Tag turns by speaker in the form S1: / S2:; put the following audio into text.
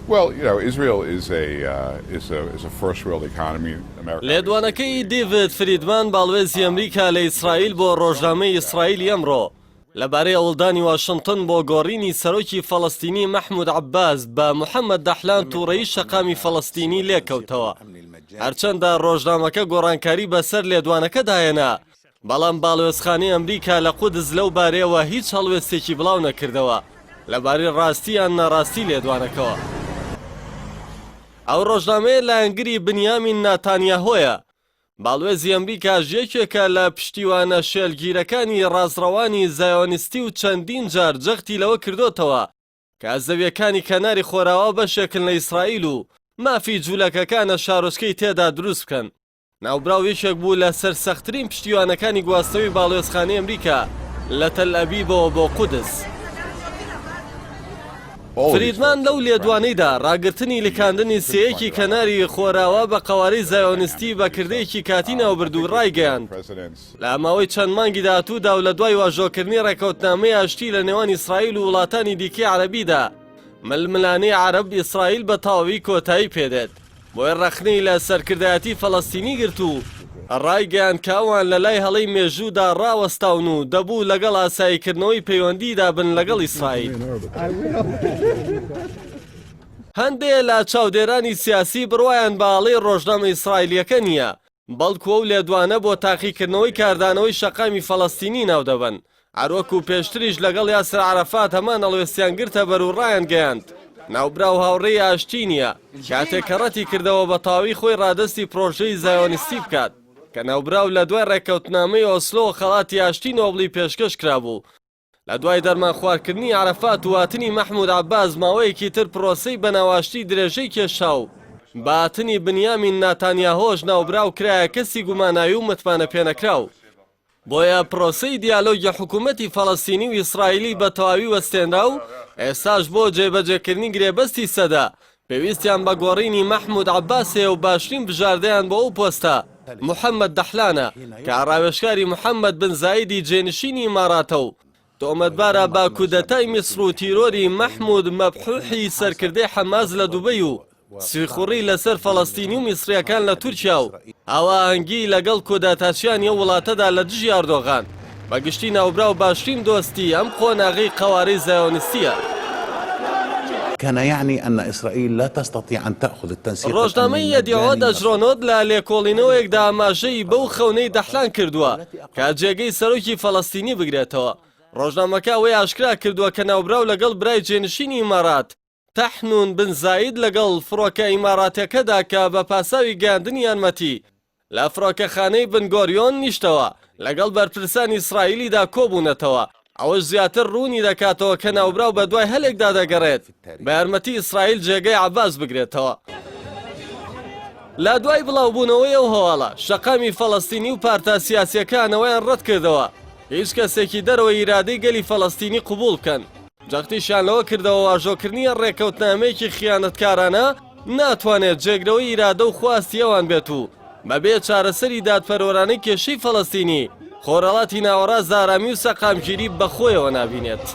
S1: Well, you know, Israel is a first world economy.
S2: لێدوانەکەی دیڤید فریدمان باڵوێزی ئەمریکا لە ئیسرائیل بۆ ڕۆژنامەی ئیسرائیلی ئەمڕۆ لەبارەی ئەوڵدانی واشنتن بۆ گۆڕینی سەرۆکی فەڵەستینی مەحموود عەباس بە محەممەد دەحلان تووڕەیی شەقامی فەڵەستینی لێکەوتەوە. هەرچەندە ڕۆژنامەکە گۆڕانکاری بەسەر لێدوانەکە داهێنا، بەڵام باڵوێزخانەی ئەمریکا لە قودس لەو بارەیەوە هیچ هەڵوێستێکی بڵاو نەکردەوە لەبارەی ڕاستی یان نەڕاستی لێدوانەکەوە. ئەو ڕۆژنامەیە لایەنگری بنیامین ناتانیاهۆیە. باڵوێزی ئەمریکا ژێکێکە لە پشتیوانە شێلگیرەکانی ڕازڕەوانی زایۆنیستی و چەندین جار جەختی لەوە کردوتەوە کە زەویەکانی کەناری خۆراوە بەشێکن لە ئیسرائیل و مافی جوولەکەکانە شارۆچکەی تێدا دروست بکەن. ناوبراو یەکێک بوو لە سەرسەختترین پشتیوانەکانی گواستنەوەی باڵوێزخانەی ئەمریکا لە تەل ئەبیبەوە بۆ قودس. فریدمان لەو لێدوانەیدا ڕاگررتنی لکاندنی سەیەکی کەناری خۆراوە بە قەوارەی زایۆنیستی بەکردەیەکی کاتی ناوبردوو ڕایگەیاند. لە ماوەی چەند مانگی داهاتوودا و لە دوای واژۆکردنی ڕێکەوتنامەی ئاشتی لە نێوان ئیسرائیل و وڵاتانی دیکەی عەرەبیدا ململانەی عەرەب ئیسرائیل بە تەواوی کۆتایی پێدێت بۆی ڕەخنەی لە سەرکردایەتی فەڵەستینی گرت و ڕایگەیان کە ئەوان لە لای هەڵەی مێژوودا ڕاوەستاون و دەبوو لەگەڵ ئاساییکردنەوەی پەیوەندیدا بن لەگەڵ ئیسرائیل. هەندێک لە چاودێرانی سیاسی بڕوایان باڵی ڕۆژنامە ئیسرائیلیەکە نییە، بەڵکو ئەو لێدوانە بۆ تاقیکردنەوەی کاردانەوەی شەقامی فەڵەستینی ناو دەبن. هەروەکو پێشتریش لەگەڵ یاسر عەرەفات هەمان هەڵوێستیان گرتە بەروڕایان گەیاند. ناوبراو هاوڕێی ئاشتی نییە کاتێک کە ڕەتی کردەوە بە تاوی خۆی ڕادستی پرۆژەی زایۆنیستی بکات کە ناوبراو لە دوای ڕێکەوتنامەی ئۆسلۆ خەڵاتی ئاشتی نۆبڵی پێشکەش کرابوو. لە دوای دەرمان خواردکردنی عەرەفات و هاتنی مەحموود عەباس ماوەیەکی تر پرۆسەی بەناواشتی درێژەی کێشاو باتنی بنیامین ناتانیاهۆش ناوبراو کرایە کەسی گوماناوی و متمانە پێنەکراو. بۆیە پرۆسەی دیالۆگی حکوومەتی فەڵەستینی و ئیسرائیلی بە تەواوی وەستێنرا و ئێستاش بۆ جێبەجێکردنی گرێبەستی سەدا پێویستیان بە گۆڕینی مەحموود عەباسێ و باشترین بژاردەیان بۆ ئەو پۆستە محەممەد دەحلانە کە ڕاوێژکاری محەممەد بن زایدی جێنشینی ئیماراتە و تۆمەتبارە با کودەتای میسر و تیرۆری مەحموود مەبحوحی سەرکردەی حەماس لە دووبەی و سیخوڕی لەسەر فەڵەستینی و میسریەکان لە تورکیا و هاواهەنگی لەگەڵ کۆداتاچیانی ئەو وڵاتەدا لە دژی ئەردۆغان بەگشتی ناوبراو باشترین دۆستی ئەم قۆناغی قەوارەی زایۆنیستیە.
S3: كان يعني أن إسرائيل لا تستطيع أن تأخذ التنسيق.
S2: ڕۆژنامەی یەدیعۆ دەجڕۆنۆت لە لێکۆڵینەوەیەکدا ئاماژەی بەو خەونەی دەحلان کردووە کە جێگەی سەرۆکی فەڵەستینی بگرێتەوە. ڕۆژنامەکە ئەوەی ئاشکرا کردووە کە ناوبراو لەگەڵ برای جێنشینی ئیمارات تەحنون بن زاید لەگەڵ فڕۆکە ئیماراتەکەدا کە بە پاساوی گەاندنی یارمەتی لە فڕۆکەخانەی بن گۆریۆن نیشتەوە لەگەڵ بەرپرسانی ئیسرائیلیدا کۆبوونەتەوە. ئەوەش زیاتر ڕوونی دەکاتەوە کە ناوبراو بە دوای هەلێکدا دەگەڕێت بە یارمەتی ئیسرائیل جێگەی عەباس بگرێتەوە. لە دوای بڵاوبوونەوەی ئەو هەواڵە شەقامی فەڵەستینی و پارتە سیاسیەکانەوەیان ڕەت کردەوە هیچ کەسێکی دەرەوە ئیرادەی گەلی فەڵەستینی قبول بکەن. جەختیشیان لەوە کردەوە واژۆکردنی ڕێکەوتنامەیەکی خیانەتکارانە ناتوانێت جێگرەوەی ئیرادە و خواستی ئەوان بێت و بەبێ چارەسەری دادپەروەرانەی کێشەی فەڵەستینی خۆرەڵاتی ناوەڕاست ئارامی و سەقامگیری بەخۆیەوە نابینێت.